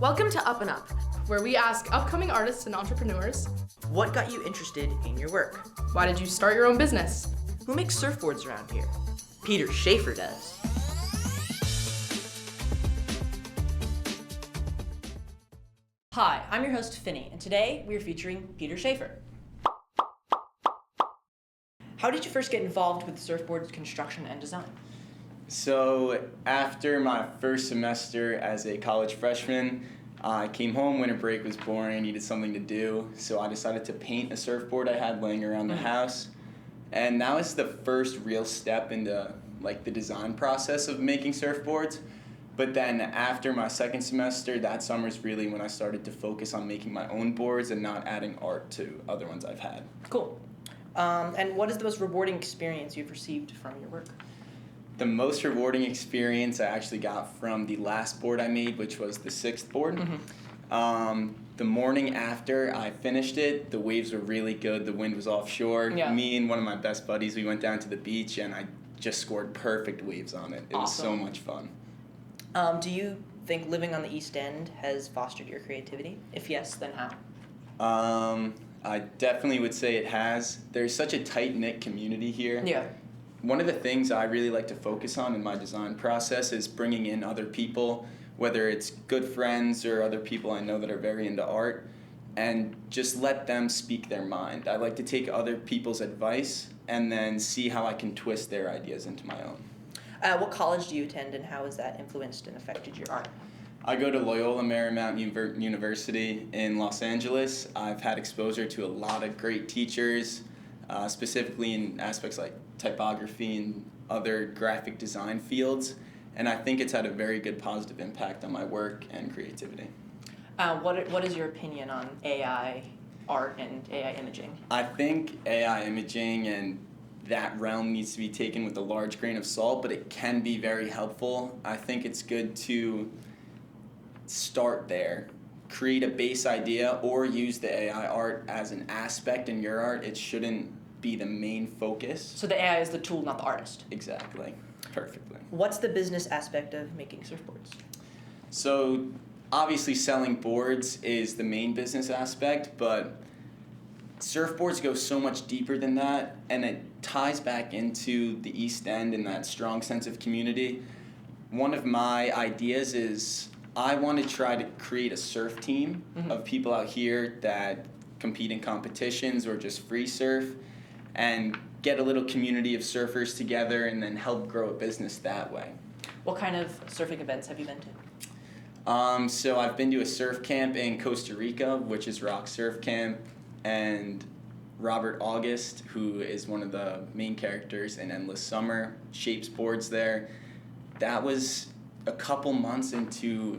Welcome to Up and Up, where we ask upcoming artists and entrepreneurs, What got you interested in your work? why did you start your own business? Who makes surfboards around here? Peter Schaefer does. Hi, I'm your host Finney, and today we are featuring Peter Schaefer. How did you first get involved with surfboard construction and design? So after my first semester as a college freshman, I came home, winter break was boring, I needed something to do, so I decided to paint a surfboard I had laying around the house. And that was the first real step into the design process of making surfboards. But then after my second semester, that summer's really when I started to focus on making my own boards and not adding art to other ones I've had. Cool. And what is the most rewarding experience you've received from your work? The most rewarding experience I actually got from the last board I made, which was the sixth board. The morning after I finished it, the waves were really good, the wind was offshore. Yeah. Me and one of my best buddies, we went down to the beach and I just scored perfect waves on it. It was so much fun. Do you think living on the East End has fostered your creativity? If yes, then how? I definitely would say it has. There's such a tight-knit community here. Yeah. One of the things I really like to focus on in my design process is bringing in other people, whether it's good friends or other people I know that are very into art, and just let them speak their mind. I like to take other people's advice and then see how I can twist their ideas into my own. What college do you attend, and how has that influenced and affected your art? I go to Loyola Marymount University in Los Angeles. I've had exposure to a lot of great teachers, specifically in aspects like typography and other graphic design fields, and I think it's had a very good positive impact on my work and creativity. What is your opinion on AI art and AI imaging? I think AI imaging and that realm needs to be taken with a large grain of salt, but it can be very helpful. I think it's good to start there, create a base idea, or use the AI art as an aspect in your art. It shouldn't be the main focus. So the AI is the tool, not the artist. Exactly. Perfectly. What's the business aspect of making surfboards? So obviously selling boards is the main business aspect, but surfboards go so much deeper than that, and it ties back into the East End and that strong sense of community. One of my ideas is I want to try to create a surf team of people out here that compete in competitions or just free surf, and get a little community of surfers together and then help grow a business that way. What kind of surfing events have you been to? So I've been to a surf camp in Costa Rica, which is Rock Surf Camp, and Robert August, who is one of the main characters in Endless Summer, shapes boards there. That was a couple months after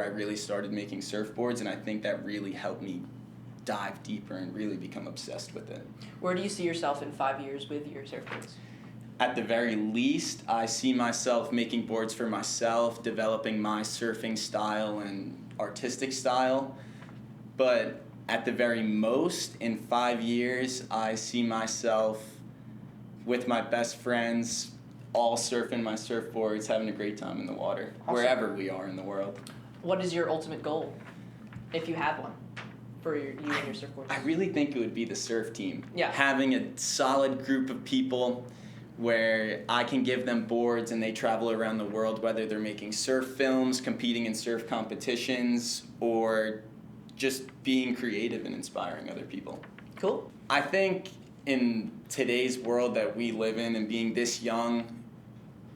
I really started making surfboards, and I think that really helped me dive deeper and really become obsessed with it. Where do you see yourself in 5 years with your surfboards? At the very least, I see myself making boards for myself, developing my surfing style and artistic style. But at the very most, in 5 years, I see myself with my best friends, all surfing my surfboards, having a great time in the water, wherever we are in the world. What is your ultimate goal, if you have one, for you and your surfboards? I really think it would be the surf team. Yeah. Having a solid group of people where I can give them boards and they travel around the world, whether they're making surf films, competing in surf competitions, or just being creative and inspiring other people. Cool. I think in today's world that we live in and being this young,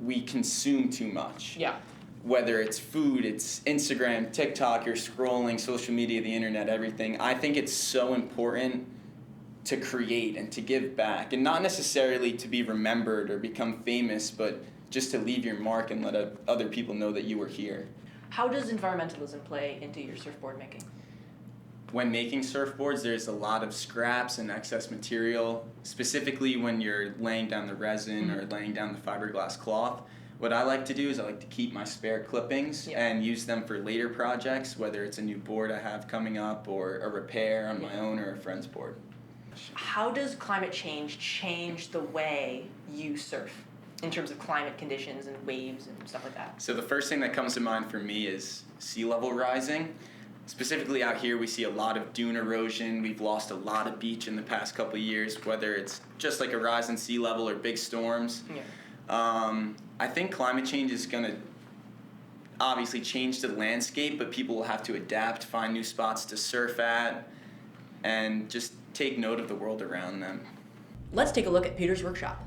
we consume too much. Yeah. Whether it's food, it's Instagram, TikTok, you're scrolling, social media, the internet, everything. I think it's so important to create and to give back, and not necessarily to be remembered or become famous, but just to leave your mark and let other people know that you were here. How does environmentalism play into your surfboard making? When making surfboards, there's a lot of scraps and excess material, specifically when you're laying down the resin or laying down the fiberglass cloth. What I like to do is I like to keep my spare clippings and use them for later projects, whether it's a new board I have coming up or a repair on my own or a friend's board. How does climate change the way you surf? in terms of climate conditions and waves and stuff like that? So the first thing that comes to mind for me is sea level rising. Specifically out here, we see a lot of dune erosion. We've lost a lot of beach in the past couple of years, whether it's just like a rise in sea level or big storms. Yeah. I think climate change is going to obviously change the landscape, but people will have to adapt, find new spots to surf at, and just take note of the world around them. Let's take a look at Peter's workshop.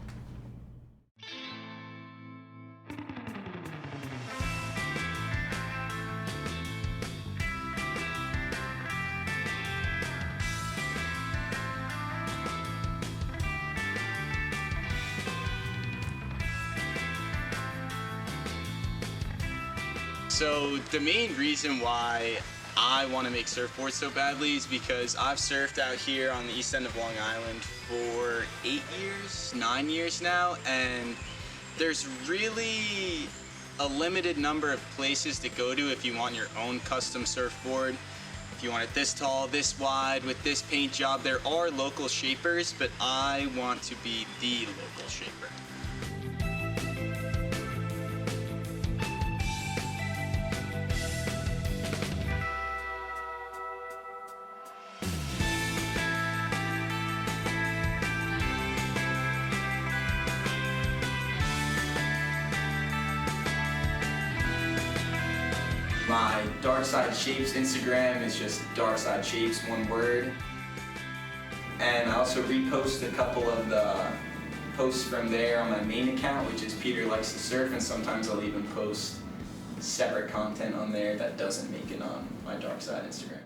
So the main reason why I want to make surfboards so badly is because I've surfed out here on the east end of Long Island for 9 years now, and there's really a limited number of places to go to if you want your own custom surfboard. If you want it this tall, this wide, with this paint job, there are local shapers, but I want to be the local shaper. My Dark Side Shapes Instagram is just Dark Side Shapes, one word. And I also repost a couple of the posts from there on my main account, which is Peter Likes to Surf, and sometimes I'll even post separate content on there that doesn't make it on my Dark Side Instagram.